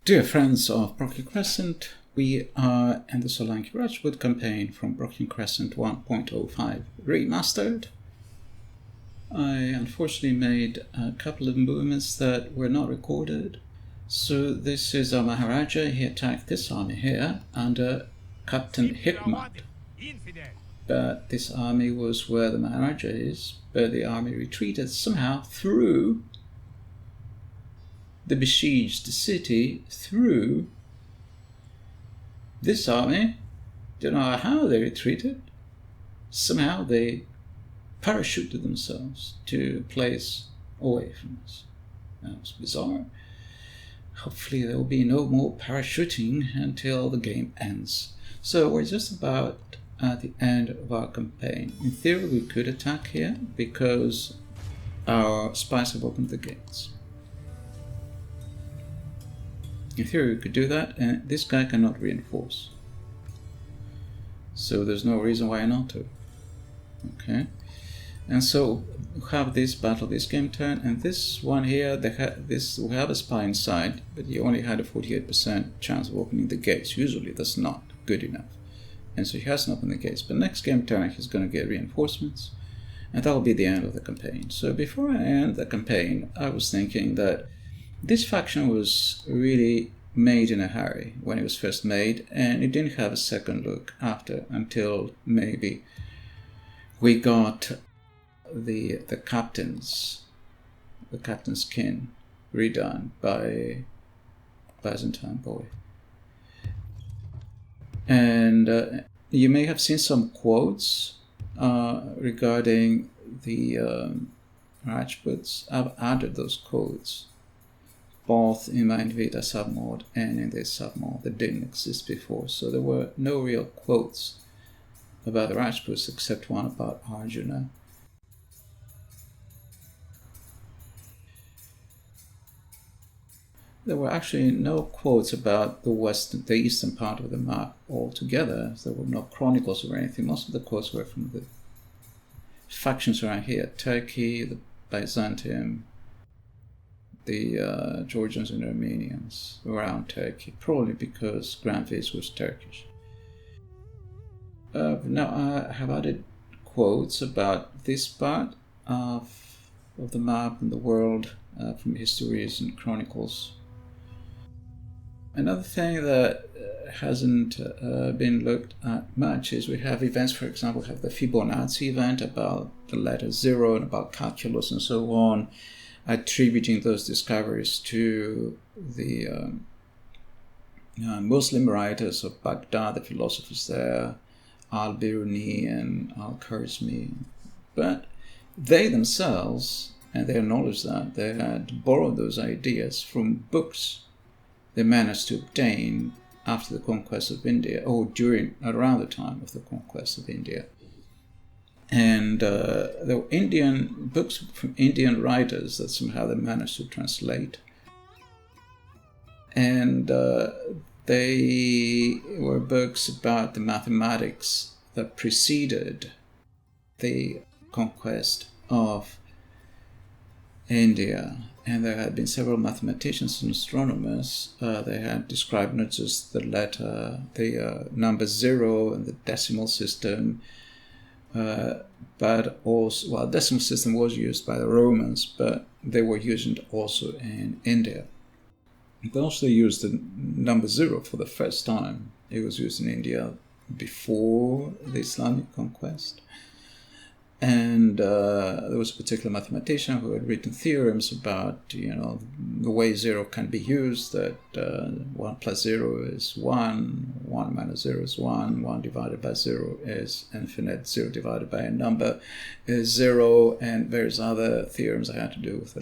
Dear friends of Broken Crescent, we are in the Solanki Rajput campaign from Broken Crescent 1.05 Remastered. I unfortunately made a couple of movements that were not recorded. So this is our Maharaja. He attacked this army here under Captain Hikmat. But this army was where the Maharaja is, but the army retreated somehow through the besieged city, through this army. Don't know how they retreated. Somehow they parachuted themselves to a place away from us. That was bizarre. Hopefully there will be no more parachuting until the game ends. So we're just about at the end of our campaign. In theory we could attack here because our spies have opened the gates. In theory we could do that, and this guy cannot reinforce. So there's no reason why not to. Okay. And so we have this battle this game turn, and this one here, we have a spy inside, but he only had a 48% chance of opening the gates. Usually that's not good enough. And so he hasn't opened the gates. But next game turn he's going to get reinforcements, and that'll be the end of the campaign. So before I end the campaign, I was thinking that this faction was really made in a hurry when it was first made, and it didn't have a second look after until maybe we got the captain's kin redone by Byzantine Boy. And you may have seen some quotes regarding the Rajputs. I've added those quotes both in my Invita submod and in this submod that didn't exist before. So there were no real quotes about the Rajputs except one about Arjuna. There were actually no quotes about the eastern part of the map altogether. There were no chronicles or anything. Most of the quotes were from the factions around here: Turkey, the Byzantium, the Georgians and Armenians around Turkey, probably because Grand Viz was Turkish. Now I have added quotes about this part of the map and the world from histories and chronicles. Another thing that hasn't been looked at much is we have events, for example, we have the Fibonacci event about the letter 0 and about calculus and so on, attributing those discoveries to the Muslim writers of Baghdad, the philosophers there, Al-Biruni and Al-Kharizmi. But they themselves, and they acknowledge that, they had borrowed those ideas from books they managed to obtain after the conquest of India, or around the time of the conquest of India. And there were Indian books from Indian writers that somehow they managed to translate. And they were books about the mathematics that preceded the conquest of India. And there had been several mathematicians and astronomers. They had described not just the letter, the number 0 and the decimal system, but also, well, decimal system was used by the Romans, but they were using it also in India. They also used the number 0 for the first time. It was used in India before the Islamic conquest. And there was a particular mathematician who had written theorems about, the way 0 can be used, that 1 plus 0 is 1, 1 minus 0 is 1, 1 divided by 0 is infinite, 0 divided by a number is 0, and various other theorems that had to do with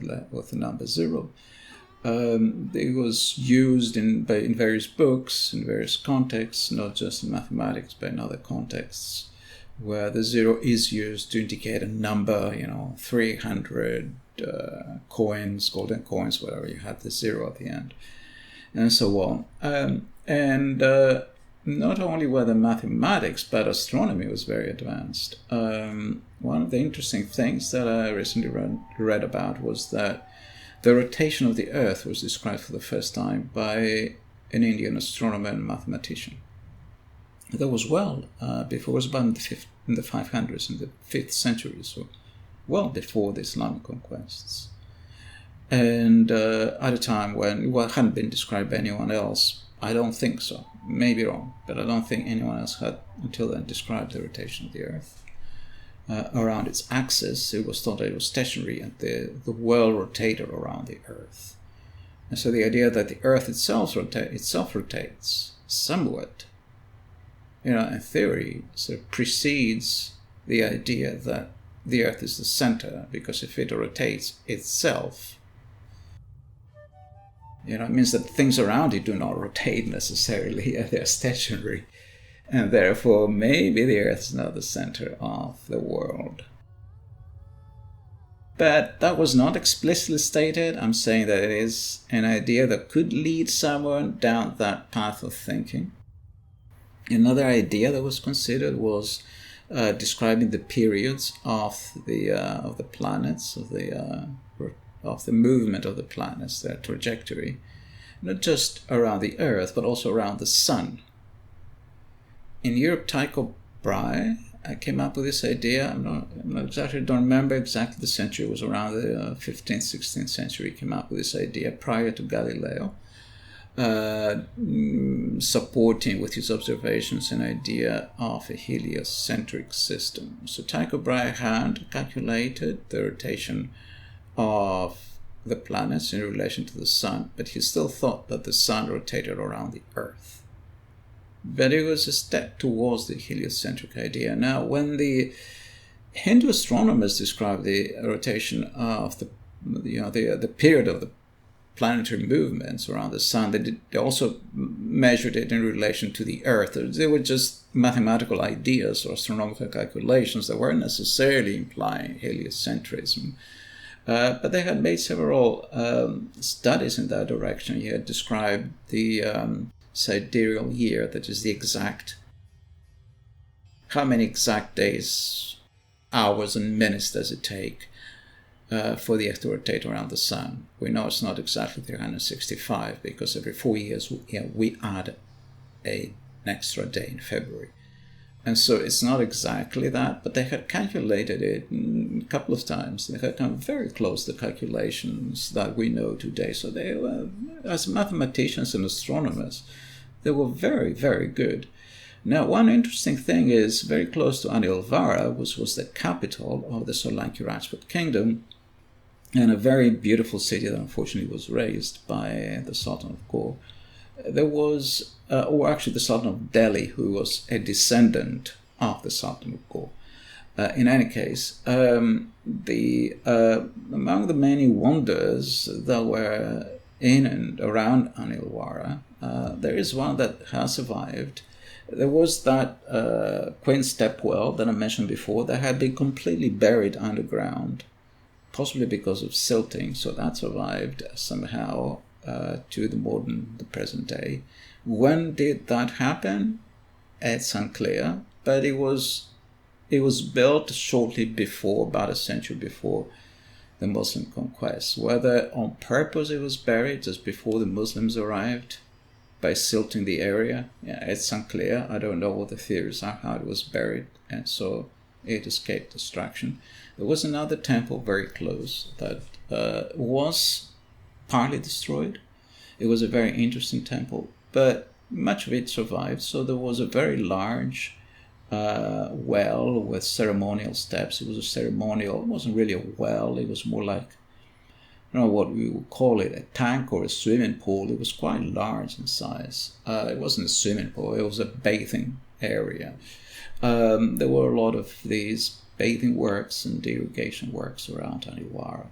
the number 0. It was used in various books, in various contexts, not just in mathematics, but in other contexts, where the 0 is used to indicate a number, 300 coins, golden coins, whatever, you had the 0 at the end, and so on. And not only were the mathematics, but astronomy was very advanced. One of the interesting things that I recently read about was that The rotation of the Earth was described for the first time by an Indian astronomer and mathematician. That was before, it was about in the 500s, in the 5th century, so well before the Islamic conquests. And at a time when it hadn't been described by anyone else. I don't think so. Maybe wrong, but I don't think anyone else had until then described the rotation of the Earth around its axis. It was thought that it was stationary, and the world rotated around the Earth. And so the idea that the Earth itself rotates somewhat, in theory, sort of precedes the idea that the Earth is the center, because if it rotates itself, it means that things around it do not rotate necessarily, they're stationary. And therefore, maybe the Earth is not the center of the world. But that was not explicitly stated. I'm saying that it is an idea that could lead someone down that path of thinking. Another idea that was considered was describing the periods of the planets, of the movement of the planets, their trajectory, not just around the Earth, but also around the Sun. In Europe, Tycho Brahe came up with this idea. Don't remember exactly the century. It was around the 15th, 16th century. He came up with this idea prior to Galileo, supporting with his observations an idea of a heliocentric system. So Tycho Brahe had calculated the rotation of the planets in relation to the Sun, but he still thought that the Sun rotated around the Earth. But it was a step towards the heliocentric idea. Now, when the Hindu astronomers described the rotation of the period of the planetary movements around the Sun, they also measured it in relation to the Earth. They were just mathematical ideas or astronomical calculations that weren't necessarily implying heliocentrism. But they had made several studies in that direction. He had described the sidereal year, that is how many exact days, hours, and minutes does it take for the Earth to rotate around the Sun. We know it's not exactly 365, because every 4 years we add an extra day in February. And so it's not exactly that, but they had calculated it a couple of times. They had come very close to the calculations that we know today. So they were, as mathematicians and astronomers, they were very, very good. Now, one interesting thing is, very close to Anilvara, which was the capital of the Solanki Rajput kingdom, and a very beautiful city that unfortunately was razed by the Sultan of Gore. There was, or actually the Sultan of Delhi, who was a descendant of the Sultan of Gore. In any case, among the many wonders that were in and around Anilwara, there is one that has survived. There was that quaint stepwell that I mentioned before that had been completely buried underground, possibly because of silting, so that survived somehow to the present day. When did that happen? It's unclear, but it was built shortly before, about a century before the Muslim conquest. Whether on purpose it was buried just before the Muslims arrived by silting the area, it's unclear. I don't know what the theories are, how it was buried, and so it escaped destruction. There was another temple very close that was partly destroyed. It was a very interesting temple, but much of it survived. So there was a very large well with ceremonial steps. It was a ceremonial, it wasn't really a well, it was more like, I don't know what we would call it, a tank or a swimming pool. It was quite large in size. It wasn't a swimming pool, it was a bathing area. There were a lot of these bathing works and irrigation works around Aniwara.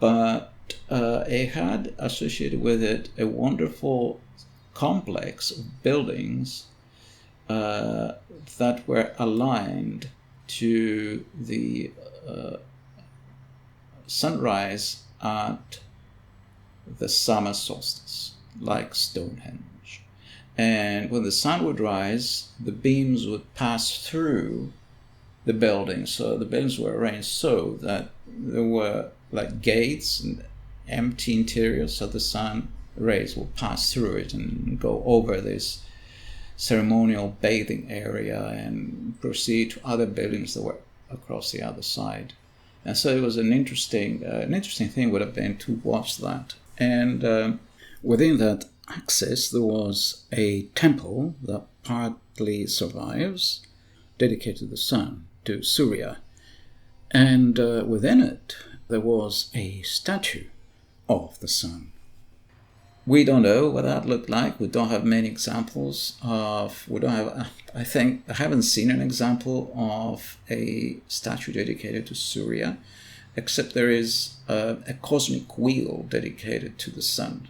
But it had associated with it a wonderful complex of buildings that were aligned to the sunrise at the summer solstice, like Stonehenge. And when the sun would rise, the beams would pass through the buildings. So the buildings were arranged so that there were like gates empty interior, so the sun rays will pass through it and go over this ceremonial bathing area and proceed to other buildings that were across the other side. And so it was an interesting thing would have been to watch that. And within that axis, there was a temple that partly survives, dedicated to the sun, to Surya. And within it, there was a statue of the sun. We don't know what that looked like. We don't have many examples of, I haven't seen an example of a statue dedicated to Surya, except there is a cosmic wheel dedicated to the sun.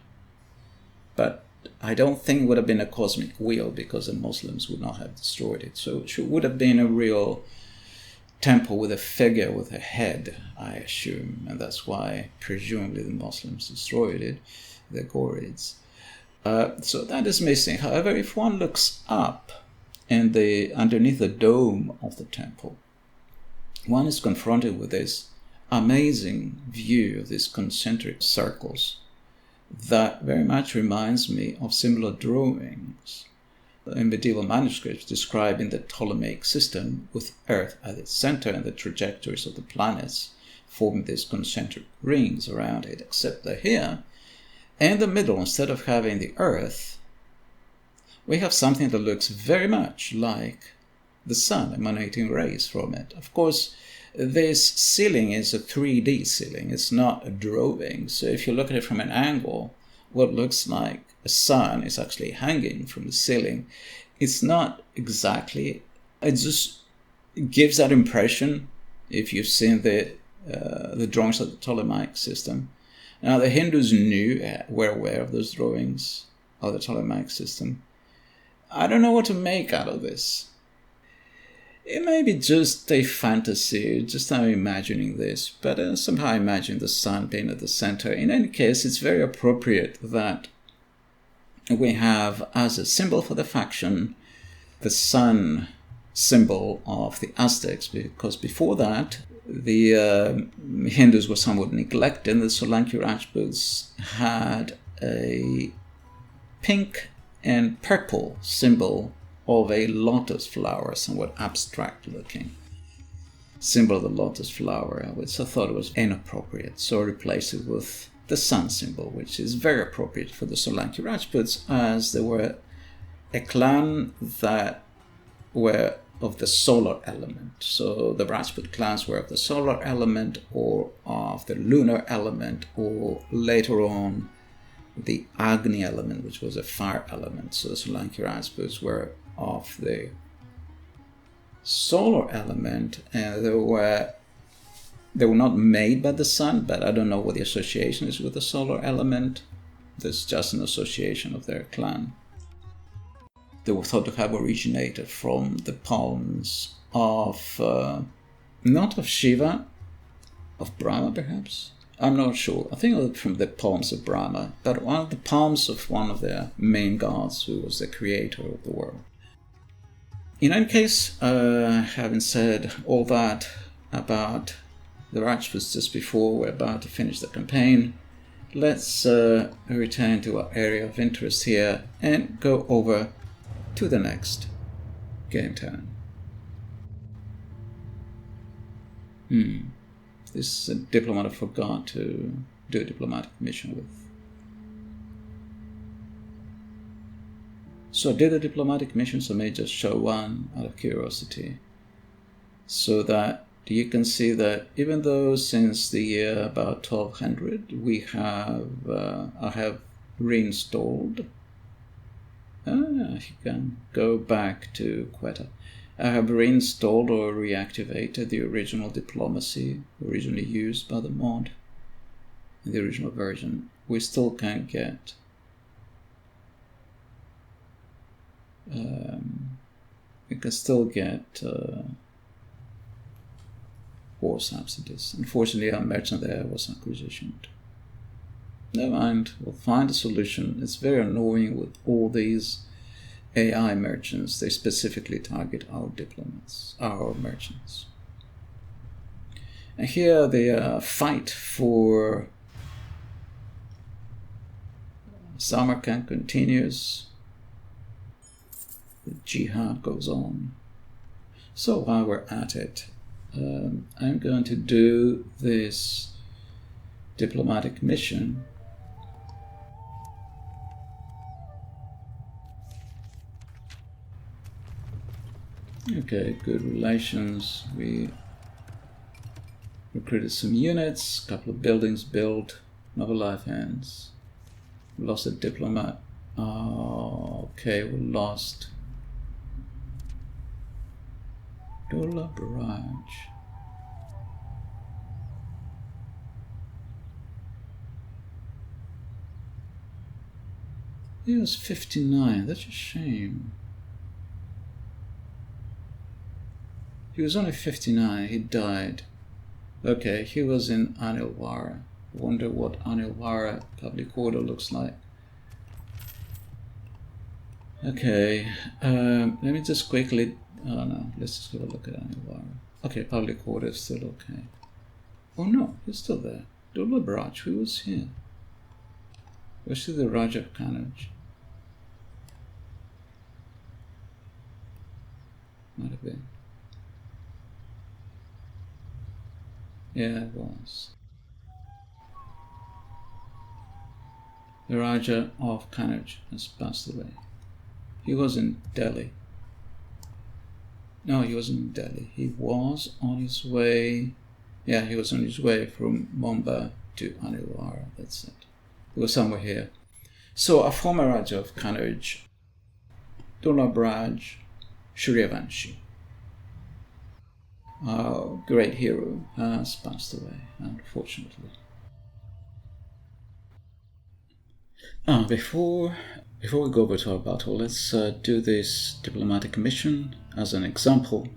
But I don't think it would have been a cosmic wheel because the Muslims would not have destroyed it. So it would have been a real temple with a figure with a head, I assume. And that's why, presumably, the Muslims destroyed it. The Ghurids. So that is missing. However, if one looks up underneath the dome of the temple, one is confronted with this amazing view of these concentric circles that very much reminds me of similar drawings in medieval manuscripts describing the Ptolemaic system with Earth at its center and the trajectories of the planets forming these concentric rings around it, except that here, in the middle, instead of having the Earth, we have something that looks very much like the sun emanating rays from it. Of course, this ceiling is a 3D ceiling. It's not a drawing. So if you look at it from an angle, what looks like a sun is actually hanging from the ceiling. It's not exactly, it just gives that impression if you've seen the drawings of the Ptolemaic system. Now, the Hindus were aware of those drawings of the Ptolemaic system. I don't know what to make out of this. It may be just a fantasy, just I'm imagining this, but somehow I imagine the sun being at the center. In any case, it's very appropriate that we have as a symbol for the faction the sun symbol of the Aztecs, because before that, the Hindus were somewhat neglected. The Solanki Rajputs had a pink and purple symbol of a lotus flower, somewhat abstract looking symbol of the lotus flower, which I thought was inappropriate. So I replaced it with the sun symbol, which is very appropriate for the Solanki Rajputs, as they were a clan that were of the solar element. So the Rajput clans were of the solar element or of the lunar element, or later on the Agni element, which was a fire element. So the Solanki Rajputs were of the solar element, and they were not made by the sun, but I don't know what the association is with the solar element. There's just an association of their clan. They were thought to have originated from the palms of, not of Shiva, of Brahma perhaps? I'm not sure. I think from the palms of Brahma, but one of the palms of one of their main gods, who was the creator of the world. In any case, having said all that about the Rajputs just before we're about to finish the campaign, let's return to our area of interest here and go over to the next game turn. This is a diplomat I forgot to do a diplomatic mission with. So I did a diplomatic mission, so I may just show one out of curiosity, so that you can see that even though since the year about 1200 I have reinstalled. You can go back to Quetta. I have reinstalled or reactivated the original diplomacy originally used by the mod in the original version. We still can't get we can still get war subsidies. Unfortunately, our merchant there was acquisitioned. Never mind, we'll find a solution. It's very annoying with all these AI merchants. They specifically target our diplomats, our merchants. And here they fight for Samarkand continues. The jihad goes on. So while we're at it, I'm going to do this diplomatic mission. Okay, good relations. We recruited some units, a couple of buildings built, another life ends. We lost a diplomat. Oh, okay, we lost Dola Barrage. He was 59, that's a shame. He was only 59, he died. Okay, he was in Anilwara. Wonder what Anilwara public order looks like. Okay, let me just quickly, oh no, let's just have a look at Anilwara. Okay, public order is still okay. Oh no, he's still there. Dula Barrage, who was here? Was he the Raja of Kannauj? Might have been. Yeah, it was. The Raja of Kannauj has passed away. He was in Delhi. No, he wasn't in Delhi. He was on his way. Yeah, he was on his way from Mumbai to Anilwara. That's it. He was somewhere here. So, a former Raja of Kannauj, Dula Barrage, Suryavanshi, our great hero, has passed away, unfortunately. Before we go over to our battle, let's do this diplomatic mission as an example.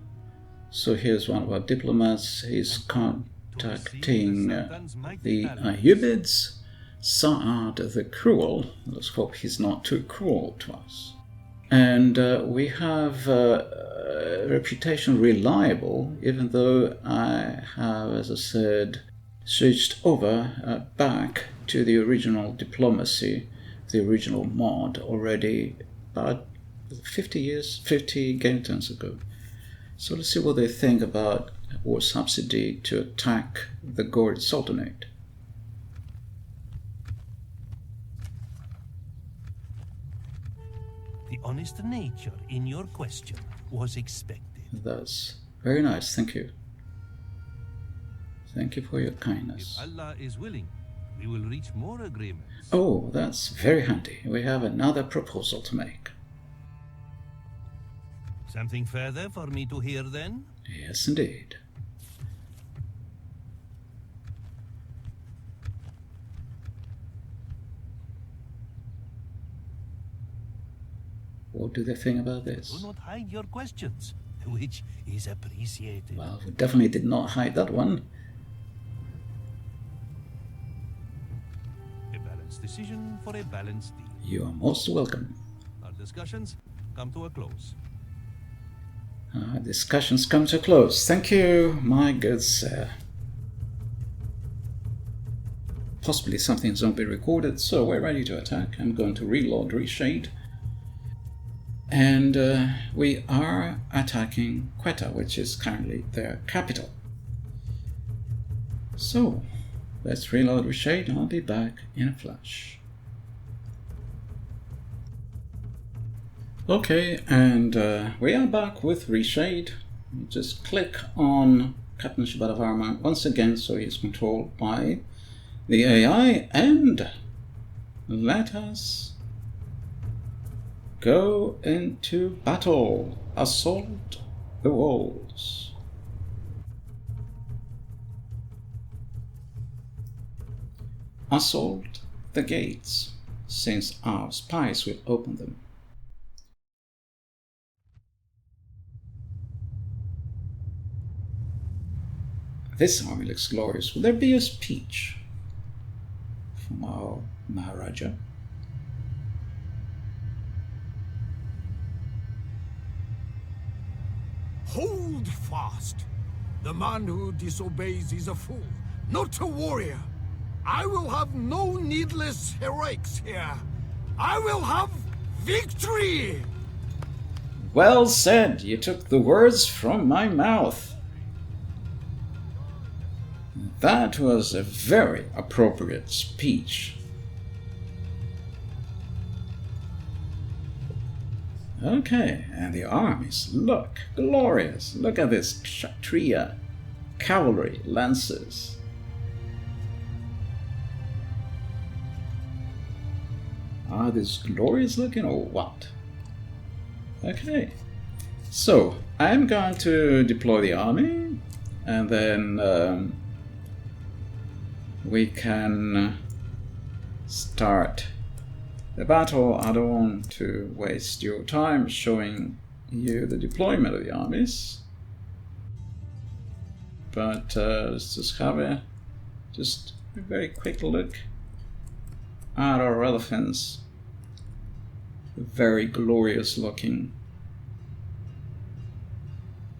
So here's one of our diplomats. He's contacting the Ayyubids, Sa'ad the Cruel. Let's hope he's not too cruel to us. And we have a reputation reliable, even though I have, as I said, switched over back to the original diplomacy, the original mod, already about 50 game turns ago. So let's see what they think about war subsidy to attack the Ghorid Sultanate. The honest nature in your question was expected. That's very nice, thank you. Thank you for your kindness. If Allah is willing, we will reach more agreements. Oh, that's very handy. We have another proposal to make. Something further for me to hear then? Yes, indeed. What do they think about this? Do not hide your questions, which is appreciated. Well, we definitely did not hide that one. A balanced decision for a balanced deal. You are most welcome. Our discussions come to a close. Discussions come to a close. Thank you, my good sir. Possibly something's not been recorded, so we're ready to attack. I'm going to reload, reshade. And we are attacking Quetta, which is currently their capital. So, let's reload, reshade, and I'll be back in a flash. Okay, and we are back with reshade. Just click on Captain Shibadavarma once again so he's controlled by the AI, and let us go into battle. Assault the walls. Assault the gates, since our spies will open them. This army looks glorious. Will there be a speech from our Maharaja? Hold fast! The man who disobeys is a fool, not a warrior. I will have no needless heroics here. I will have victory! Well said. You took the words from my mouth. That was a very appropriate speech. Okay, and the armies look glorious. Look at this Kshatriya cavalry lancers. Are these glorious looking or what? Okay, so I'm going to deploy the army, and then we can start the battle. I don't want to waste your time showing you the deployment of the armies, but let's just have a very quick look at our elephants. Very glorious looking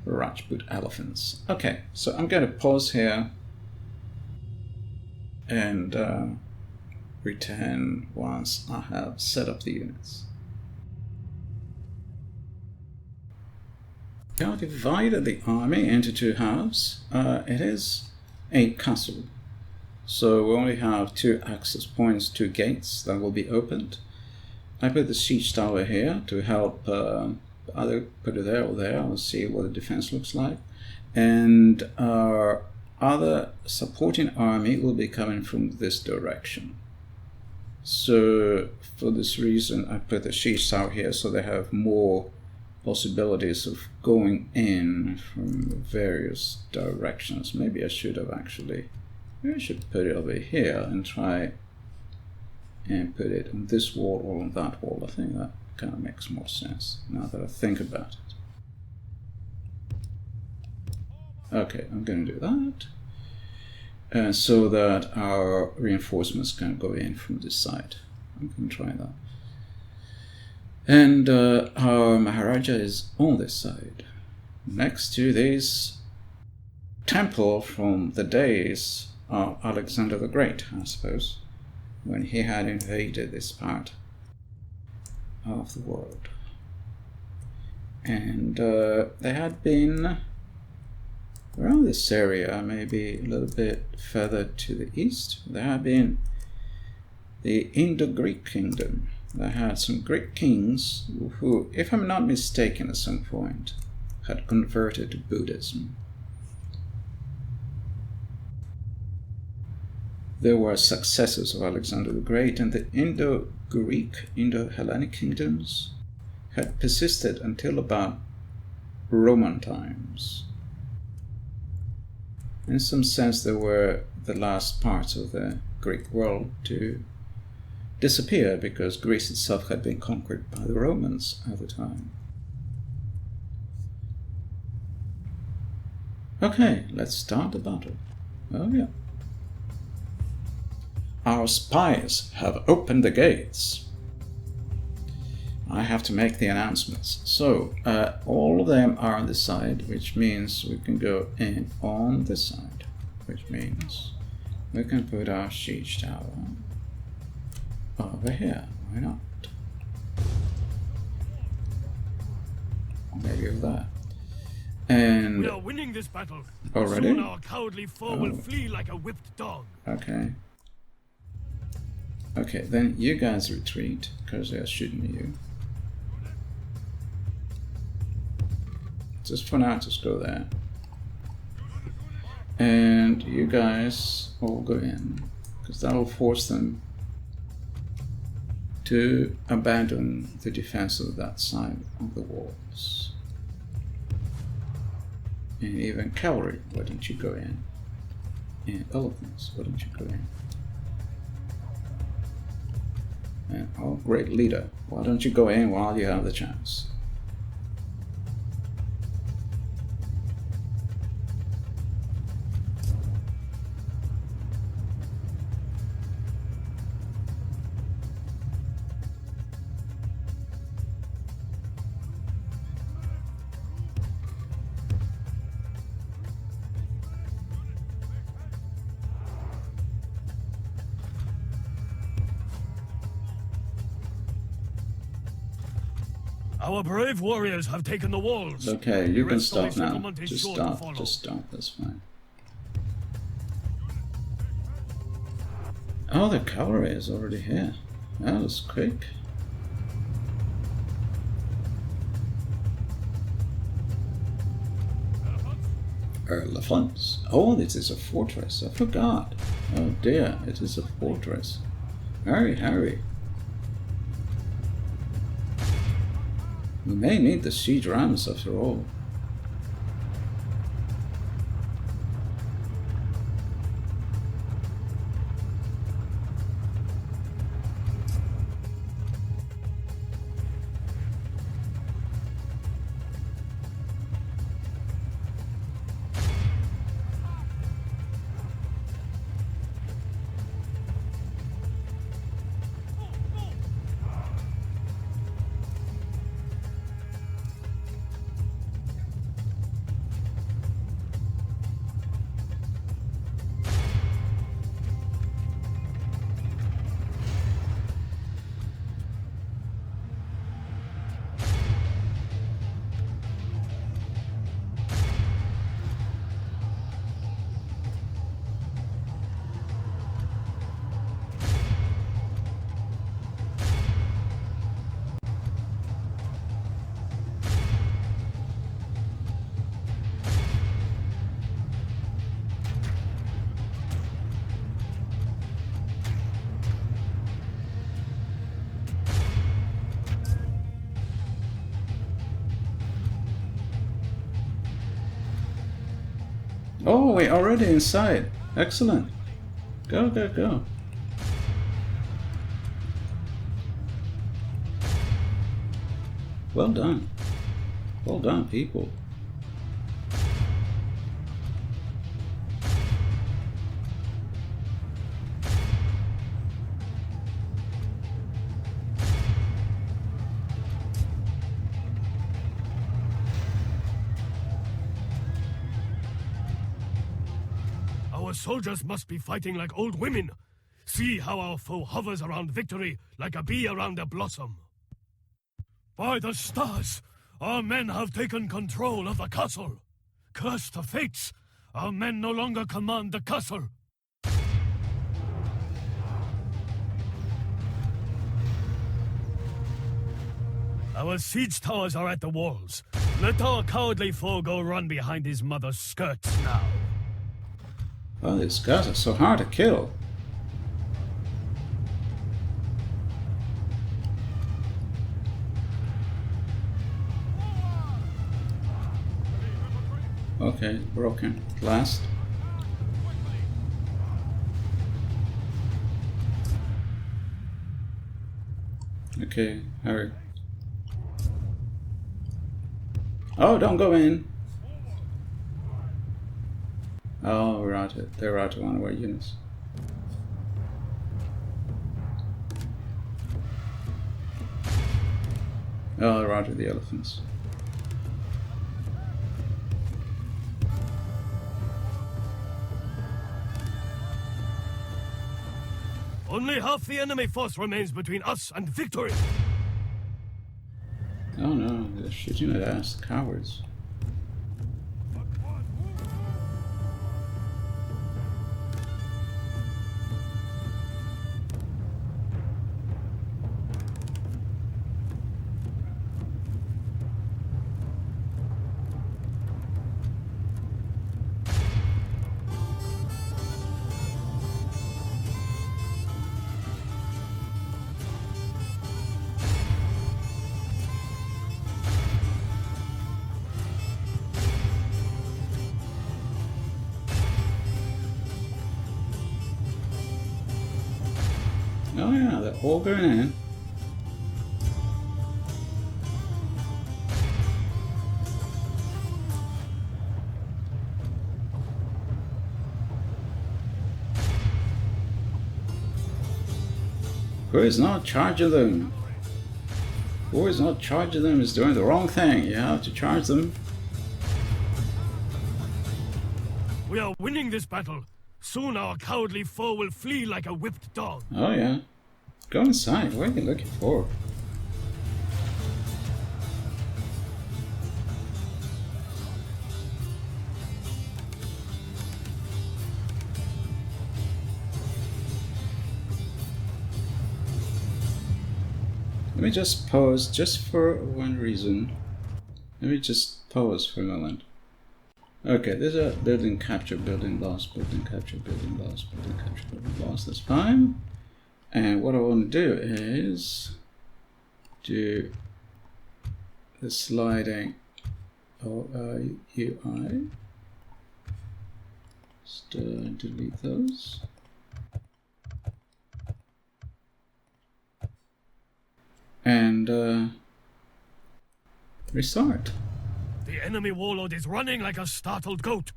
Rajput elephants. Okay, so I'm going to pause here and return once I have set up the units. I divided the army into two halves. It is a castle, so we only have 2 access points, 2 gates that will be opened. I put the siege tower here to help either put it there or there. I'll see what the defense looks like. And our other supporting army will be coming from this direction. So for this reason, I put the siege tower here so they have more possibilities of going in from various directions. Maybe I should put it over here and try and put it on this wall or on that wall. I think that kind of makes more sense now that I think about it. Okay, I'm going to do that so that our reinforcements can go in from this side. I'm going to try that. And our Maharaja is on this side, next to this temple from the days of Alexander the Great, I suppose, when he had invaded this part of the world. And they had been around this area, maybe a little bit further to the east. There had been the Indo-Greek kingdom. They had some Greek kings who, if I'm not mistaken, at some point had converted to Buddhism. There were successors of Alexander the Great, and the Indo-Greek, Indo-Hellenic kingdoms had persisted until about Roman times. In some sense, they were the last parts of the Greek world to disappear because Greece itself had been conquered by the Romans at the time. Okay, let's start the battle. Oh yeah. Our spies have opened the gates. I have to make the announcements. So, all of them are on this side, which means we can go in on this side, which means we can put our siege tower over here. Why not? Or maybe over there. And we are winning this battle. Already? Soon our cowardly foe will flee like a whipped dog. Okay. Okay, then you guys retreat, because they are shooting you. Just for now, just go there. And you guys all go in, because that will force them to abandon the defense of that side of the walls. And even cavalry, why don't you go in? And elephants, why don't you go in? And our great leader, why don't you go in while you have the chance? Our brave warriors have taken the walls. Okay, you The can rest of the stop now. settlement is Just sure to stop. follow. Just stop. That's fine. Oh, the cavalry is already here. That was quick. Elephants. Oh, this is a fortress. I forgot. Oh dear, it is a fortress. Hurry, hurry. We may need the siege rams after all. Oh, we're already inside. Excellent. Go, go, go. Well done. Well done, people. Our soldiers must be fighting like old women. See how our foe hovers around victory like a bee around a blossom. By the stars, our men have taken control of the castle. Curse the fates, our men no longer command the castle. Our siege towers are at the walls. Let our cowardly foe go run behind his mother's skirts now. Oh, these guys are so hard to kill. Okay, broken. Last. Okay, hurry. Oh, don't go in. Oh, we're out of, they're out of one of our units. Oh, they're out of the elephants. Only half the enemy force remains between us and victory. Oh no, they're shooting at us, cowards. Oh yeah, they're all going in. Who is not charging them? Who is not charging them is doing the wrong thing. You have to charge them. We are winning this battle. Soon our cowardly foe will flee like a whipped dog. Oh yeah. Go inside. What are you looking for? Let me just pause just for one reason. Let me just pause for a moment. Okay, there's a building capture, building lost, building capture, building lost, building capture, building lost. That's fine. And what I want to do is do the sliding UI. Just delete those. And restart. The enemy warlord is running like a startled goat.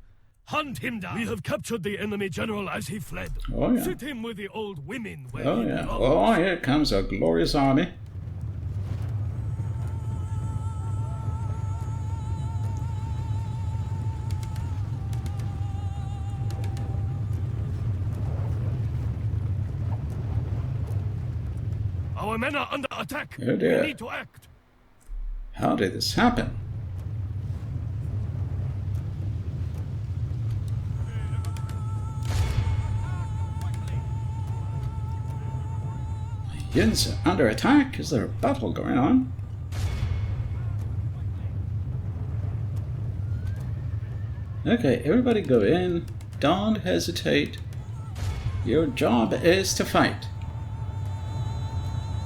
Hunt him down. We have captured the enemy general as he fled. Oh yeah. Sit him with the old women where Oh he yeah. belongs. Oh, here comes a glorious army. Our men are under attack. Oh dear. We need to act. How did this happen? Units are under attack? Is there a battle going on? Okay, everybody go in. Don't hesitate. Your job is to fight.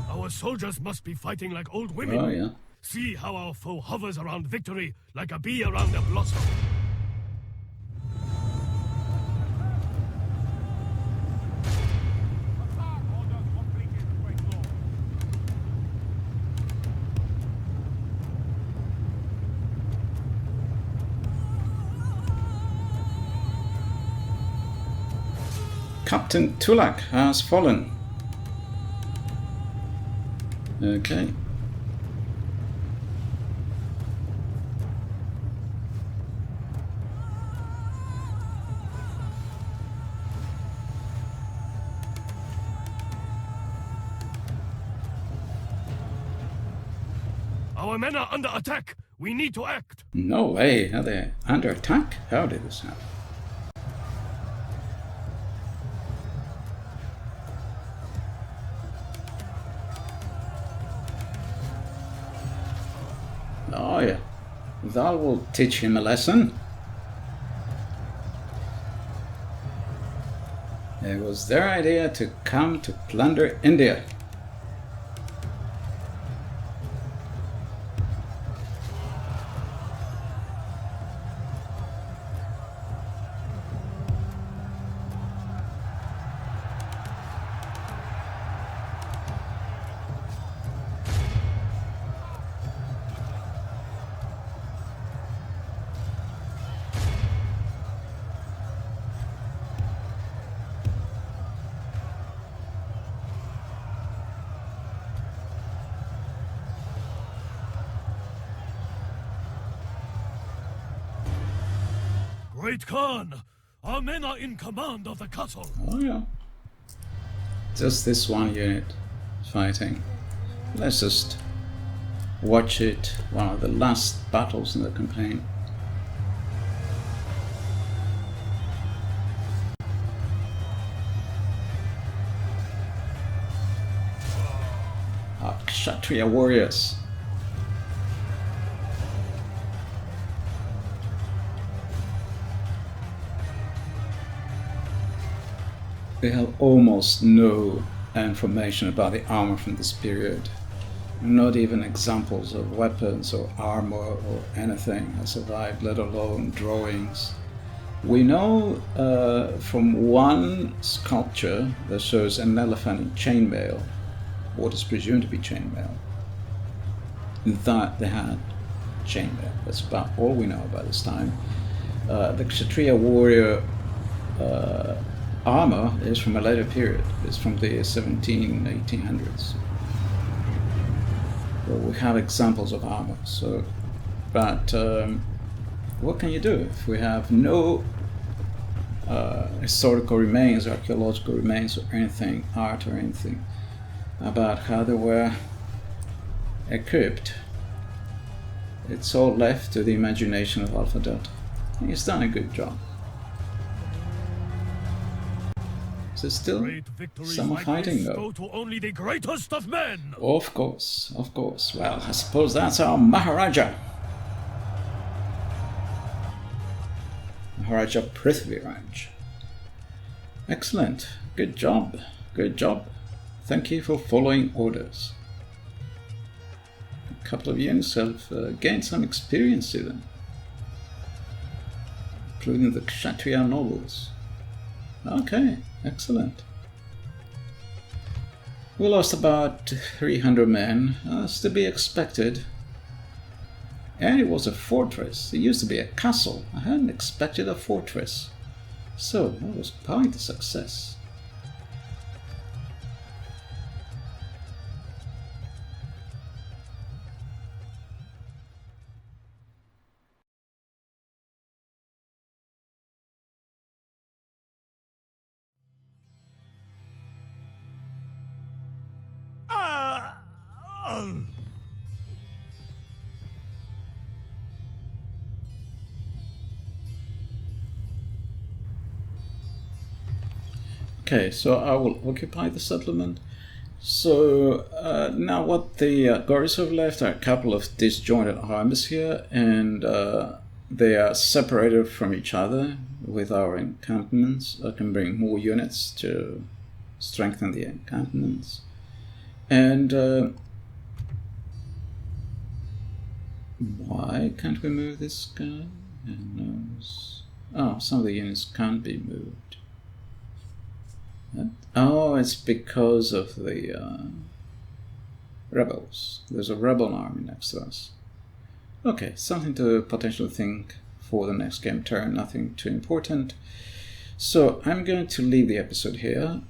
Our soldiers must be fighting like old women. Oh yeah. See how our foe hovers around victory like a bee around a blossom. Captain Tulak has fallen. Okay. Our men are under attack. We need to act. No way. Are they under attack? How did this happen? Oh yeah, that will teach him a lesson. It was their idea to come to plunder India. Great Khan, our men are in command of the castle. Oh yeah. Just this one unit fighting. Let's just watch it. One of the last battles in the campaign. Our Kshatriya warriors. We have almost no information about the armor from this period. Not even examples of weapons or armor or anything has survived, let alone drawings. We know from one sculpture that shows an elephant in chainmail, what is presumed to be chainmail, that they had chainmail. That's about all we know about this time. The Kshatriya warrior armor is from a later period. It's from the 1800s. Well, we have examples of armor. So, but what can you do if we have no historical remains, archaeological remains, or anything, art or anything about how they were equipped? It's all left to the imagination of Alpha Delta. He's done a good job. There's still Great victories some like fighting this though. go to only the greatest of men. Of course, of course. Well, I suppose that's our Maharaja. Maharaja Prithviraj. Excellent. Good job. Good job. Thank you for following orders. A couple of units have gained some experience even, including the Kshatriya nobles. Okay, excellent. We lost about 300 men, as to be expected. And it was a fortress. It used to be a castle. I hadn't expected a fortress. So, that was quite a success. Okay, so I will occupy the settlement. So now what the Goris have left are a couple of disjointed armies here, and they are separated from each other with our encampments. I can bring more units to strengthen the encampments. And why can't we move this guy? Oh, some of the units can't be moved. Oh, it's because of the rebels. There's a rebel army next to us. Okay, something to potentially think for the next game turn, nothing too important. So I'm going to leave the episode here.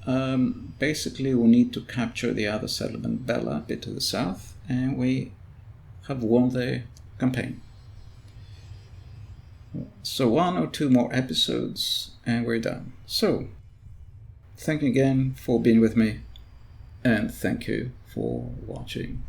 Basically, we need to capture the other settlement, Bella, a bit to the south, and we have won the campaign. So 1 or 2 more episodes and we're done. So thank you again for being with me, and thank you for watching.